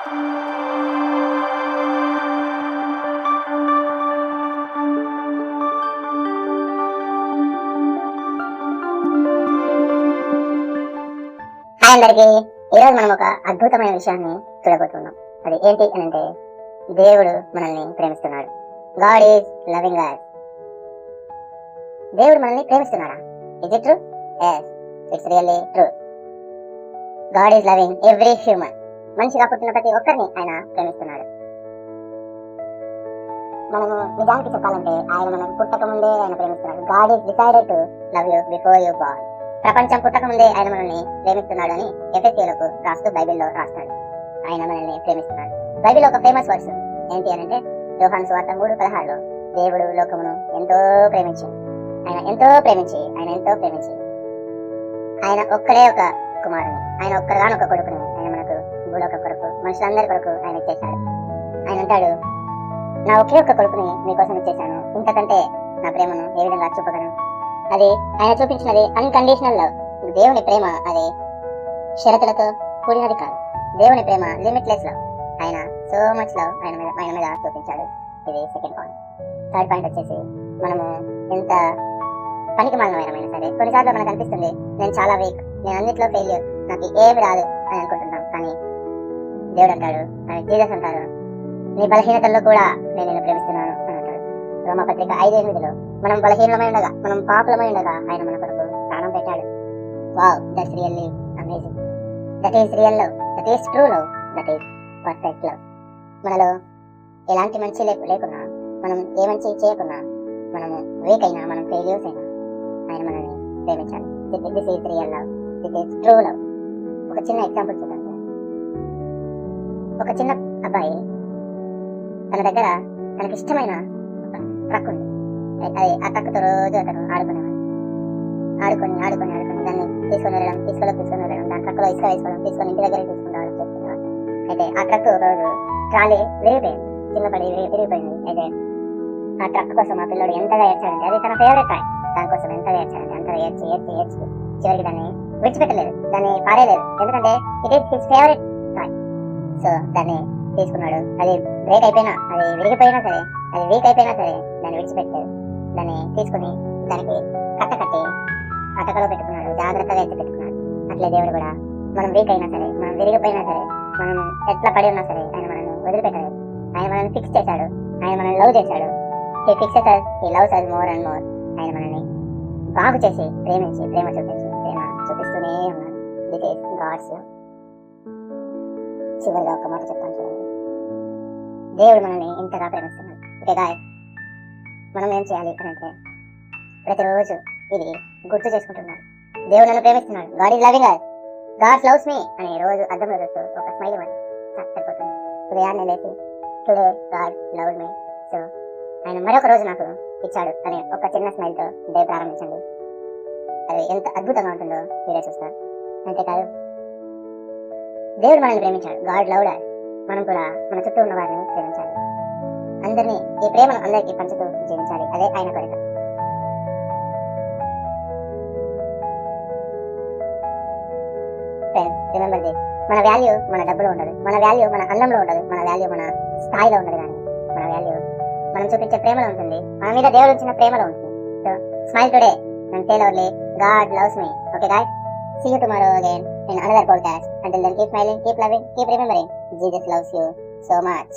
Hi అందరికి. ఈరోజు మనం ఒక అద్భుతమైన విషయాన్ని చూడబోతున్నాం. అది ఏంటి అని అంటే, దేవుడు మనల్ని ప్రేమిస్తున్నాడు. God is loving us. దేవుడు మనల్ని ప్రేమిస్తున్నాడా? Is it true? yes, it's really true. God is loving every human. మనిషిగా పుట్టిన ప్రతి ఒక్కరిని ఆయన ప్రేమిస్తున్నాడు. మనము నిజానికి చెప్పాలంటే, ఆయన మనం పుట్టక ముందే ఆయన ప్రేమిస్తున్నాడు. God is decided to love you before you born. ప్రపంచం పుట్టక ముందే ఆయన మనల్ని ప్రేమిస్తున్నాడు అని ఎఫెసీయులకు రాస్తూ బైబిల్లో రాస్తాడు. ఆయన మనల్ని ప్రేమిస్తున్నాడు. బైబిల్లో ఒక ఫేమస్ వర్స్ ఏంటి అని అంటే, యోహాను సువార్త 3:16లో దేవుడు లోకమును ఎంతో ప్రేమించి ఆయన ఒక్కడే ఒక కుమారుని, ఆయన ఒక్కగానొక్క కొడుకుని ఆయన మనకు భూలోక కొరకు, మనుషులందరి కొరకు ఆయన ఇచ్చేశాడు. ఆయన అంటాడు, నా ఒకే ఒక్క కొడుకుని మీకోసం ఇచ్చేశాను, ఇంతకంటే నా ప్రేమను ఏ విధంగా చూపగలను. అది ఆయన చూపించినది అన్కండిషనల్ లవ్. దేవుని ప్రేమ అది షరతులతో కూడినది కాదు. దేవుని ప్రేమ లిమిట్లెస్ లవ్. ఆయన సో మచ్ లవ్ ఆయన మీద చూపించాడు. ఇది సెకండ్ పాయింట్. థర్డ్ పాయింట్ వచ్చేసి, మనము ఎంత పనికి మాలినమైనా సరే కొన్నిసార్లు మనకు అనిపిస్తుంది, నేను చాలా వీక్, నేను అన్నిట్లో ఫెయిల్యూర్, నాకు ఏమి రాదు అని అనుకుంటున్నాం. కానీ దేవుడు అంటాడు, జీసస్ అంటారు, నీ బలహీనతల్లో కూడా నేను నిన్ను ప్రేమిస్తున్నాను అని అంటాడు. రోమపత్రిక 5:8లో మనం బలహీనమై ఉండగా, మనం పాపులమై ఉండగా ఆయన మన కొరకు ప్రాణం పెట్టాడు. Wow, that's really amazing. That is real love, that is true love, that is perfect love. మనలో ఎలాంటి మంచి లేకున్నా, మనం ఏ మంచి చేయకున్నా, మనము వీక్ అయినా, మనం ఫెయిల్యూర్స్ అయినా, ఆయన మనల్ని ప్రేమించాలి. This is real love, this is true love. ఒక చిన్న ఎగ్జాంపుల్ చూద్దాం. ఒక చిన్న అబ్బాయి తన దగ్గర తనకి ఇష్టమైన ట్రక్ ఉంది. అది ఆ ట్రక్తో రోజు అతను ఆడుకునేవాడు. ఆడుకొని దాన్ని తీసుకొని వెళ్ళడం, దాని ట్రక్లో ఇసుక వేసుకోవడం, తీసుకొని ఇంటి దగ్గర తీసుకుంటాడు చేస్తునేవాడు. అయితే ఆ ట్రక్ రోజు ట్రాలీ విరిగిపోయింది, కింద పడి విరిగిపోయింది. అయితే ఆ ట్రక్ కోసం ఆ పిల్లడు ఎంతగా ఏడ్చాడంటే, అది తన ఫేవరెట్ టాయ్, దానికోసం ఎంతగా ఏడ్చాడంటే అంతగా ఏడ్చి చివరికి దాన్ని విడిచిపెట్టలేదు, దాన్ని పారేయలేదు. ఎందుకంటే it is his favourite toy. So దాన్ని తీసుకున్నాడు. అది బ్రేక్ అయిపోయినా, అది విరిగిపోయినా సరే, అది వీక్ అయిపోయినా సరే, దాన్ని విడిచిపెట్టలేదు. దాన్ని తీసుకుని దానికి కట్టి అటకలో పెట్టుకున్నాడు, జాగ్రత్తగా ఎత్తి పెట్టుకున్నాడు. అట్లే దేవుడు కూడా, మనం వీక్ అయినా సరే, మనం విరిగిపోయినా సరే, మనం ఎట్లా పడి ఉన్నా సరే, ఆయన మనల్ని వదిలిపెట్టలేదు. ఆయన మనల్ని ఫిక్స్ చేశాడు, ఆయన మనల్ని లవ్ చేశాడు. He fixes us, he loves us more and more. ఆయన మనల్ని బాగు చేసి ప్రేమ చూపిస్తూనే ఉన్నాడు. This is God's love. చివరిగా ఒక మాట చెప్తాను చూడండి. దేవుడు మనల్ని ఇంతగా ప్రేమిస్తున్నాడు. ఓకే గాయ్, మనం ఏం చేయాలి అని అంటే, ప్రతిరోజు ఇది గుర్తు చేసుకుంటున్నాడు. దేవుడు నన్ను ప్రేమిస్తున్నాడు, God is loving us, God loves me అని రోజు అర్థంలో చూస్తూ ఒక స్మైల్ ఇవ్వండి, సరిపోతుంది. ఉదయాన్నే లేచి టుడే గాడ్ లవ్డ్ మీ, సో ఆయన మరొక రోజు నాకు ఇచ్చాడు అనే ఒక చిన్న స్మైల్తో డే ప్రారంభించండి. అది ఎంత అద్భుతంగా ఉంటుందో మీరే చూస్తారు. అంతేకాదు, దేవుడు మనల్ని ప్రేమించాడు, గాడ్ లవ్డ్ us. మనం కూడా మన చుట్టూ ఉన్న వారిని ప్రేమించాలి. అందరినీ, ఈ ప్రేమను అందరికీ పంచుతూ జీవించాలి. అదే ఆయన కోరిక. Friends, remember this. మన వాల్యూ మన డబ్బులో ఉండదు, మన వాల్యూ మన అందంలో ఉండదు, మన వాల్యూ మన స్థాయిలో ఉండదు. కానీ మన వాల్యూ మనం చూపించే ప్రేమలో ఉంటుంది, మన మీద దేవుడు ఇచ్చిన ప్రేమలో ఉంటుంది. So smile today and say loudly, God loves me. Okay guys, see you tomorrow again in another podcast. Until then, keep smiling, keep loving, keep remembering, Jesus loves you so much.